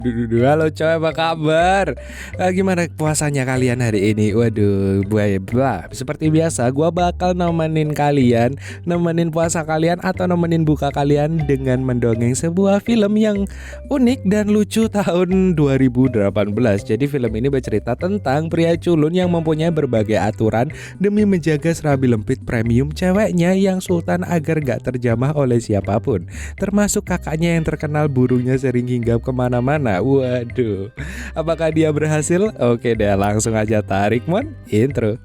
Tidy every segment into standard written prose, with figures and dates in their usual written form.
Halo coy, apa kabar? Gimana puasanya kalian hari ini? Waduh, seperti biasa gua bakal nemenin kalian, nemenin puasa kalian atau nemenin buka kalian dengan mendongeng sebuah film yang unik dan lucu tahun 2018. Jadi film ini bercerita tentang pria culun yang mempunyai berbagai aturan demi menjaga serabi lempit premium ceweknya yang sultan agar gak terjamah oleh siapapun, termasuk kakaknya yang terkenal burungnya sering hinggap kemana-mana. Waduh, apakah dia berhasil? Oke deh, langsung aja tarik mon intro.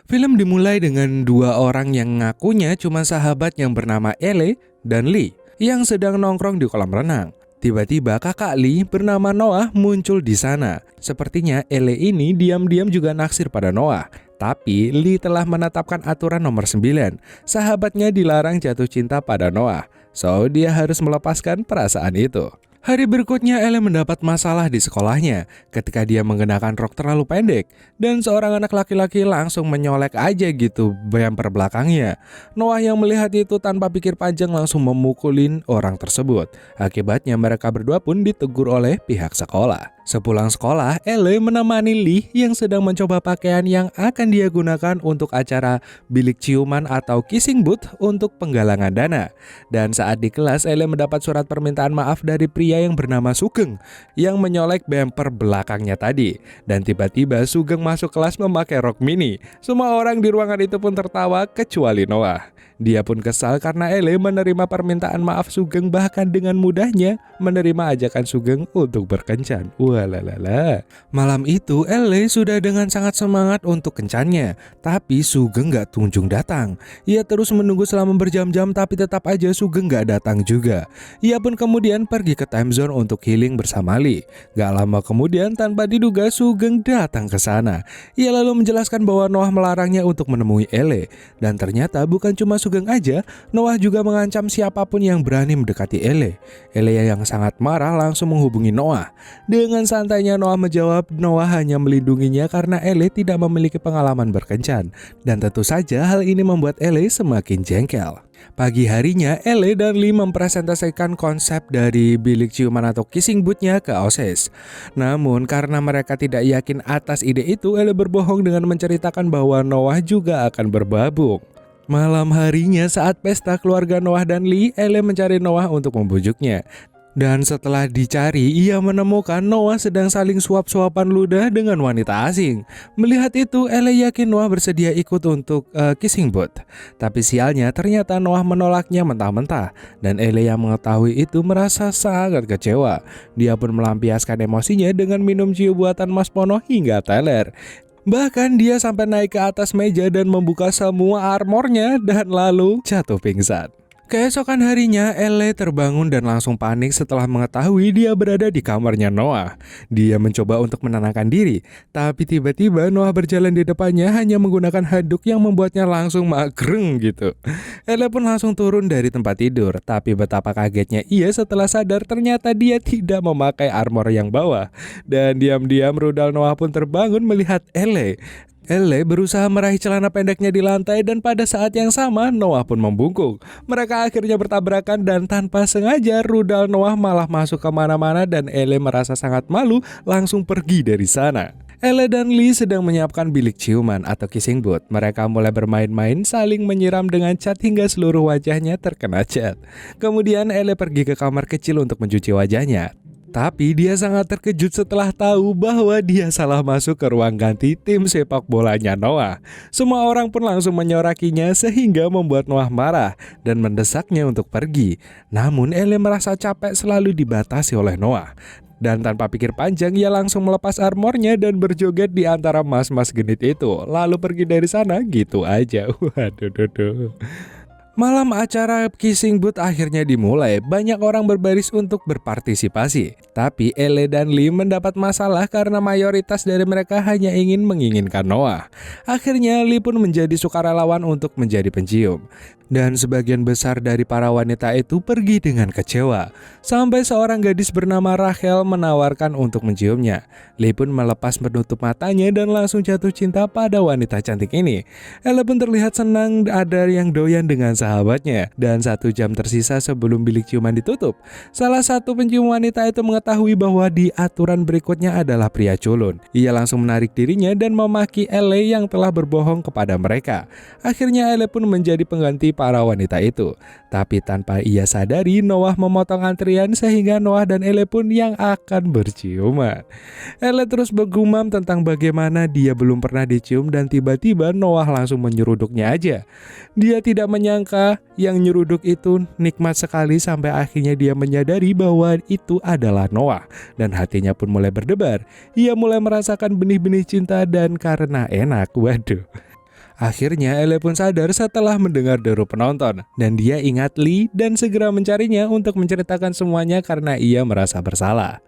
Film dimulai dengan dua orang yang ngakunya cuma sahabat yang bernama Ele dan Lee yang sedang nongkrong di kolam renang. Tiba-tiba kakak Lee bernama Noah muncul di sana. Sepertinya Ele ini diam-diam juga naksir pada Noah. Tapi Lee telah menetapkan aturan nomor 9. Sahabatnya dilarang jatuh cinta pada Noah. So dia harus melepaskan perasaan itu. Hari berikutnya Ele mendapat masalah di sekolahnya ketika dia mengenakan rok terlalu pendek dan seorang anak laki-laki langsung menyolek aja gitu bumper belakangnya. Noah yang melihat itu tanpa pikir panjang langsung memukulin orang tersebut. Akibatnya mereka berdua pun ditegur oleh pihak sekolah. Sepulang sekolah, Ele menemani Lee yang sedang mencoba pakaian yang akan dia gunakan untuk acara bilik ciuman atau kissing booth untuk penggalangan dana. Dan saat di kelas, Ele mendapat surat permintaan maaf dari pria yang bernama Sugeng yang menyolek bumper belakangnya tadi. Dan tiba-tiba Sugeng masuk kelas memakai rok mini. Semua orang di ruangan itu pun tertawa kecuali Noah. Dia pun kesal karena Ele menerima permintaan maaf Sugeng, bahkan dengan mudahnya menerima ajakan Sugeng untuk berkencan. Walalala. Malam itu Ele sudah dengan sangat semangat untuk kencannya, tapi Sugeng gak kunjung datang. Ia terus menunggu selama berjam-jam tapi tetap aja Sugeng gak datang juga. Ia pun kemudian pergi ke time zone untuk healing bersama Lee. Gak lama kemudian tanpa diduga Sugeng datang ke sana. Ia lalu menjelaskan bahwa Noah melarangnya untuk menemui Ele. Dan ternyata bukan cuma Sugeng aja, Noah juga mengancam siapapun yang berani mendekati Ele. Ele yang sangat marah langsung menghubungi Noah. Dengan santainya Noah menjawab Noah hanya melindunginya karena Ele tidak memiliki pengalaman berkencan. Dan tentu saja hal ini membuat Ele semakin jengkel. Pagi harinya, Ele dan Lee mempresentasikan konsep dari bilik ciuman atau kissing booth-nya ke OSIS. Namun karena mereka tidak yakin atas ide itu, Ele berbohong dengan menceritakan bahwa Noah juga akan bergabung. Malam harinya saat pesta keluarga Noah dan Lee, Ele mencari Noah untuk membujuknya. Dan setelah dicari, ia menemukan Noah sedang saling suap-suapan ludah dengan wanita asing. Melihat itu, Ele yakin Noah bersedia ikut untuk kissing booth. Tapi sialnya ternyata Noah menolaknya mentah-mentah. Dan Ele yang mengetahui itu merasa sangat kecewa. Dia pun melampiaskan emosinya dengan minum ciu buatan Mas Pono hingga teler. Bahkan dia sampai naik ke atas meja dan membuka semua armornya dan lalu jatuh pingsan. Keesokan harinya, Ele terbangun dan langsung panik setelah mengetahui dia berada di kamarnya Noah. Dia mencoba untuk menenangkan diri, tapi tiba-tiba Noah berjalan di depannya hanya menggunakan handuk yang membuatnya langsung magreng gitu. Ele pun langsung turun dari tempat tidur, tapi betapa kagetnya ia setelah sadar ternyata dia tidak memakai armor yang bawah. Dan diam-diam rudal Noah pun terbangun melihat Ele. Ele berusaha meraih celana pendeknya di lantai dan pada saat yang sama Noah pun membungkuk. Mereka akhirnya bertabrakan dan tanpa sengaja rudal Noah malah masuk kemana-mana dan Ele merasa sangat malu langsung pergi dari sana. Ele dan Lee sedang menyiapkan bilik ciuman atau kissing booth. Mereka mulai bermain-main saling menyiram dengan cat hingga seluruh wajahnya terkena cat. Kemudian Ele pergi ke kamar kecil untuk mencuci wajahnya. Tapi dia sangat terkejut setelah tahu bahwa dia salah masuk ke ruang ganti tim sepak bolanya Noah. Semua orang pun langsung menyorakinya sehingga membuat Noah marah dan mendesaknya untuk pergi. Namun Ele merasa capek selalu dibatasi oleh Noah. Dan tanpa pikir panjang ia langsung melepas armornya dan berjoget di antara mas-mas genit itu. Lalu pergi dari sana gitu aja. Waduh. Malam acara kissing booth akhirnya dimulai. Banyak orang berbaris untuk berpartisipasi. Tapi Ele dan Lee mendapat masalah karena mayoritas dari mereka hanya ingin menginginkan Noah. Akhirnya Lee pun menjadi sukarelawan untuk menjadi pencium. Dan sebagian besar dari para wanita itu pergi dengan kecewa. Sampai seorang gadis bernama Rachel menawarkan untuk menciumnya. Lee pun melepas menutup matanya dan langsung jatuh cinta pada wanita cantik ini. Ele pun terlihat senang ada yang doyan dengan sahabatnya. Dan 1 jam tersisa sebelum bilik ciuman ditutup, salah satu pencium wanita itu mengetahui bahwa di aturan berikutnya adalah pria culun. Ia langsung menarik dirinya dan memaki Ellie yang telah berbohong kepada mereka. Akhirnya Ellie pun menjadi pengganti para wanita itu. Tapi tanpa ia sadari, Noah memotong antrian sehingga Noah dan Ellie pun yang akan berciuman. Ellie terus bergumam tentang bagaimana dia belum pernah dicium dan tiba-tiba Noah langsung menyeruduknya aja. Dia tidak menyangka yang nyeruduk itu nikmat sekali sampai akhirnya dia menyadari bahwa itu adalah Noah dan hatinya pun mulai berdebar. Ia mulai merasakan benih-benih cinta dan karena enak, waduh. Akhirnya Ellie pun sadar setelah mendengar deru penonton dan dia ingat Lee dan segera mencarinya untuk menceritakan semuanya karena ia merasa bersalah.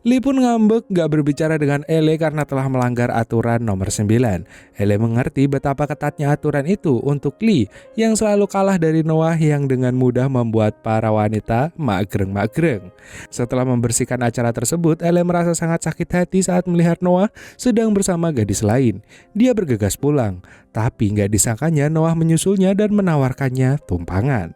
Lee pun ngambek gak berbicara dengan Ellie karena telah melanggar aturan nomor 9. Ellie mengerti betapa ketatnya aturan itu untuk Lee yang selalu kalah dari Noah yang dengan mudah membuat para wanita magreng-magreng. Setelah membersihkan acara tersebut, Ellie merasa sangat sakit hati saat melihat Noah sedang bersama gadis lain. Dia bergegas pulang, tapi gak disangkanya Noah menyusulnya dan menawarkannya tumpangan.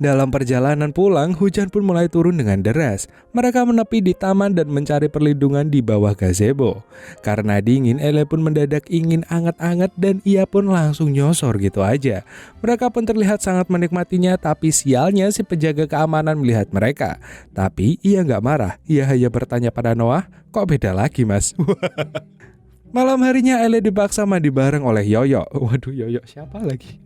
Dalam perjalanan pulang, hujan pun mulai turun dengan deras. Mereka menepi di taman dan mencari perlindungan di bawah gazebo. Karena dingin, Ellie pun mendadak ingin anget-anget dan ia pun langsung nyosor gitu aja. Mereka pun terlihat sangat menikmatinya, tapi sialnya si penjaga keamanan melihat mereka. Tapi ia nggak marah, ia hanya bertanya pada Noah, kok beda lagi mas? Malam harinya Ellie dipaksa mandi bareng oleh Yoyo. Waduh, Yoyo siapa lagi?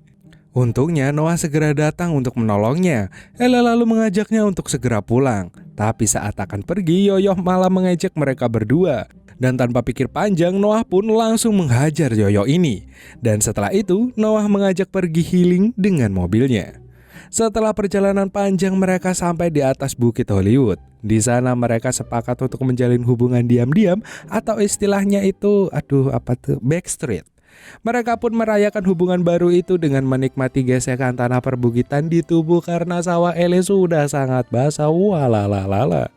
Untungnya Noah segera datang untuk menolongnya. Ellie lalu mengajaknya untuk segera pulang. Tapi saat akan pergi, Yoyo malah mengejek mereka berdua. Dan tanpa pikir panjang, Noah pun langsung menghajar Yoyo ini. Dan setelah itu, Noah mengajak pergi healing dengan mobilnya. Setelah perjalanan panjang, mereka sampai di atas Bukit Hollywood. Di sana mereka sepakat untuk menjalin hubungan diam-diam atau istilahnya itu, backstreet. Mereka pun merayakan hubungan baru itu dengan menikmati gesekan tanah perbukitan di tubuh karena sawah Ellie sudah sangat basah. Walalalala.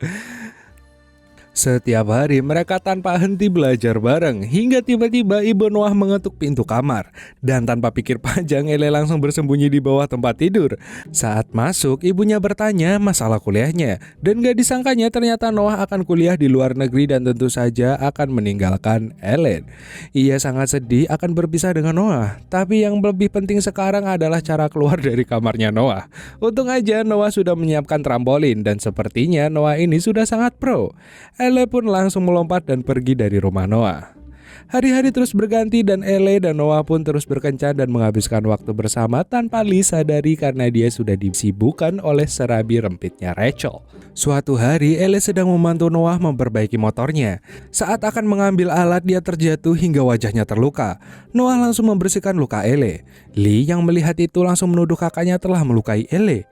Setiap hari mereka tanpa henti belajar bareng hingga tiba-tiba ibu Noah mengetuk pintu kamar. Dan tanpa pikir panjang Ellie langsung bersembunyi di bawah tempat tidur. Saat masuk ibunya bertanya masalah kuliahnya. Dan gak disangkanya ternyata Noah akan kuliah di luar negeri dan tentu saja akan meninggalkan Ellie. Ia sangat sedih akan berpisah dengan Noah. Tapi yang lebih penting sekarang adalah cara keluar dari kamarnya Noah. Untung aja Noah sudah menyiapkan trampolin dan sepertinya Noah ini sudah sangat pro. Ellie pun langsung melompat dan pergi dari rumah Noah. Hari-hari terus berganti dan Ellie dan Noah pun terus berkencan dan menghabiskan waktu bersama tanpa Lee sadari karena dia sudah disibukkan oleh serabi rempitnya Rachel. Suatu hari Ellie sedang membantu Noah memperbaiki motornya. Saat akan mengambil alat dia terjatuh hingga wajahnya terluka. Noah langsung membersihkan luka Ellie. Lee yang melihat itu langsung menuduh kakaknya telah melukai Ellie.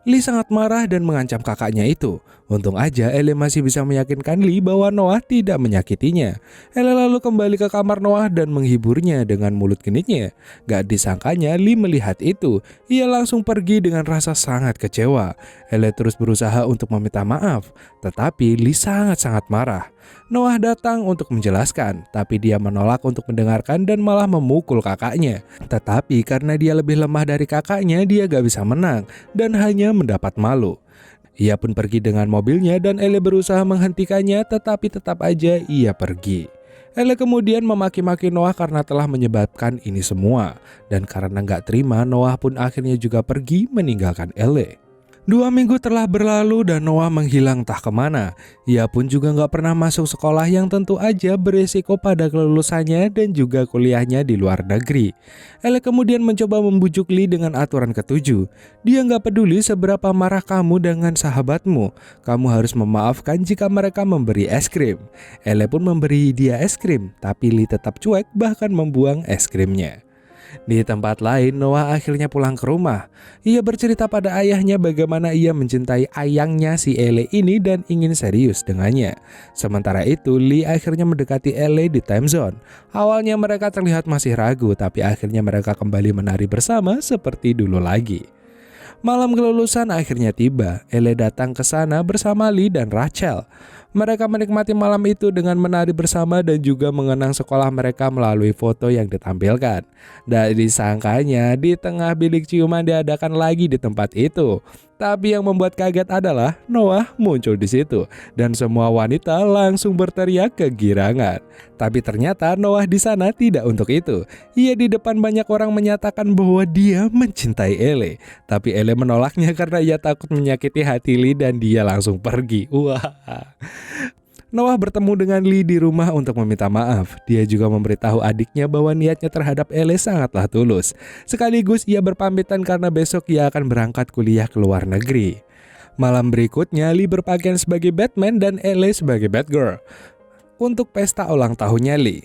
Lee sangat marah dan mengancam kakaknya itu. Untung aja Ellie masih bisa meyakinkan Lee bahwa Noah tidak menyakitinya. Ellie lalu kembali ke kamar Noah dan menghiburnya dengan mulut genitnya. Gak disangkanya Lee melihat itu. Ia langsung pergi dengan rasa sangat kecewa. Ellie terus berusaha untuk meminta maaf, tetapi Lee sangat-sangat marah. Noah datang untuk menjelaskan, tapi dia menolak untuk mendengarkan dan malah memukul kakaknya. Tetapi karena dia lebih lemah dari kakaknya, dia gak bisa menang dan hanya mendapat malu. Ia pun pergi dengan mobilnya dan Ellie berusaha menghentikannya, tetapi tetap aja ia pergi. Ellie kemudian memaki-maki Noah karena telah menyebabkan ini semua. Dan karena gak terima, Noah pun akhirnya juga pergi meninggalkan Ellie. 2 minggu telah berlalu dan Noah menghilang entah kemana. Ia pun juga gak pernah masuk sekolah yang tentu aja beresiko pada kelulusannya dan juga kuliahnya di luar negeri. Ellie kemudian mencoba membujuk Lee dengan aturan ke-7. Dia gak peduli seberapa marah kamu dengan sahabatmu. Kamu harus memaafkan jika mereka memberi es krim. Ellie pun memberi dia es krim, tapi Lee tetap cuek bahkan membuang es krimnya. Di tempat lain, Noah akhirnya pulang ke rumah. Ia bercerita pada ayahnya bagaimana ia mencintai ayangnya si Ellie ini dan ingin serius dengannya. Sementara itu, Lee akhirnya mendekati Ellie di time zone. Awalnya mereka terlihat masih ragu, tapi akhirnya mereka kembali menari bersama seperti dulu lagi. Malam kelulusan akhirnya tiba. Ellie datang ke sana bersama Lee dan Rachel. Mereka menikmati malam itu dengan menari bersama dan juga mengenang sekolah mereka melalui foto yang ditampilkan. Dan disangkanya di tengah bilik ciuman diadakan lagi di tempat itu. Tapi yang membuat kaget adalah Noah muncul di situ dan semua wanita langsung berteriak kegirangan. Tapi ternyata Noah di sana tidak untuk itu. Ia di depan banyak orang menyatakan bahwa dia mencintai Ellie. Tapi Ellie menolaknya karena ia takut menyakiti hati Lee dan dia langsung pergi. Wah. Noah bertemu dengan Lee di rumah untuk meminta maaf. Dia juga memberitahu adiknya bahwa niatnya terhadap Ellie sangatlah tulus. Sekaligus ia berpamitan karena besok ia akan berangkat kuliah ke luar negeri. Malam berikutnya Lee berpakaian sebagai Batman dan Ellie sebagai Batgirl untuk pesta ulang tahunnya Lee.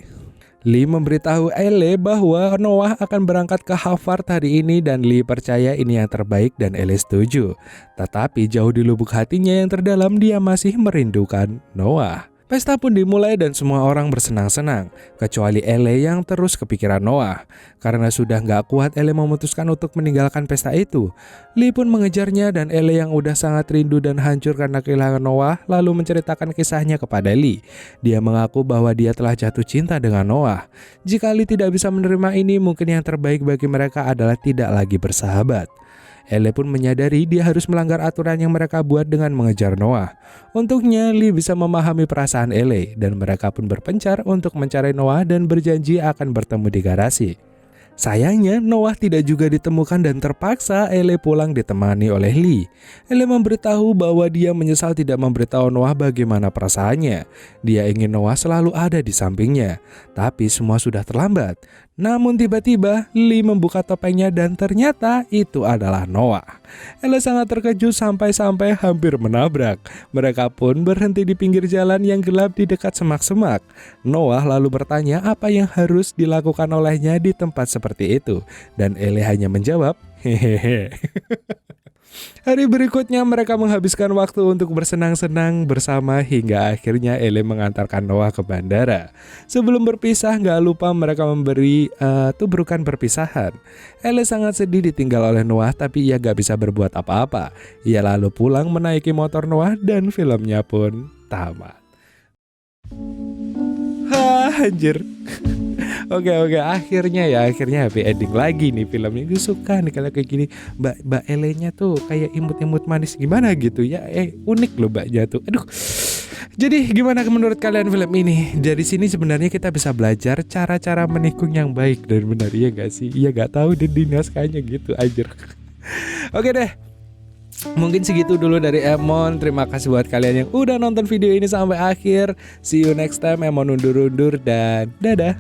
Lee memberitahu Ellie bahwa Noah akan berangkat ke Harvard hari ini dan Lee percaya ini yang terbaik dan Ellie setuju. Tetapi jauh di lubuk hatinya yang terdalam dia masih merindukan Noah. Pesta pun dimulai dan semua orang bersenang-senang, kecuali Ellie yang terus kepikiran Noah. Karena sudah gak kuat, Ellie memutuskan untuk meninggalkan pesta itu. Lee pun mengejarnya dan Ellie yang udah sangat rindu dan hancur karena kehilangan Noah lalu menceritakan kisahnya kepada Lee. Dia mengaku bahwa dia telah jatuh cinta dengan Noah. Jika Lee tidak bisa menerima ini, mungkin yang terbaik bagi mereka adalah tidak lagi bersahabat. Ellie pun menyadari dia harus melanggar aturan yang mereka buat dengan mengejar Noah. Untuknya, Lee bisa memahami perasaan Ellie dan mereka pun berpencar untuk mencari Noah dan berjanji akan bertemu di garasi. Sayangnya, Noah tidak juga ditemukan dan terpaksa Ellie pulang ditemani oleh Lee. Ellie memberitahu bahwa dia menyesal tidak memberitahu Noah bagaimana perasaannya. Dia ingin Noah selalu ada di sampingnya, tapi semua sudah terlambat. Namun tiba-tiba Lee membuka topengnya dan ternyata itu adalah Noah. Ellie sangat terkejut sampai-sampai hampir menabrak. Mereka pun berhenti di pinggir jalan yang gelap di dekat semak-semak. Noah lalu bertanya apa yang harus dilakukan olehnya di tempat seperti itu. Dan Ellie hanya menjawab, hehehe. Hari berikutnya mereka menghabiskan waktu untuk bersenang-senang bersama hingga akhirnya Ellie mengantarkan Noah ke bandara. Sebelum berpisah gak lupa mereka memberi tubrukan perpisahan. Ellie sangat sedih ditinggal oleh Noah tapi ia gak bisa berbuat apa-apa. Ia lalu pulang menaiki motor Noah dan filmnya pun tamat. Anjir. Oke, akhirnya happy ending lagi nih filmnya. Gue suka nih kalau kayak gini. Mbak Elenya tuh kayak imut-imut manis gimana gitu ya. Unik loh mbaknya tuh. Aduh. Jadi gimana menurut kalian film ini? Dari sini sebenarnya kita bisa belajar cara-cara menikung yang baik dan benar, ya gak sih? Iya gak tahu deh di naskahnya gitu anjir. Oke deh. Mungkin segitu dulu dari Emon. Terima kasih buat kalian yang udah nonton video ini sampai akhir. See you next time. Emon undur-undur dan dadah.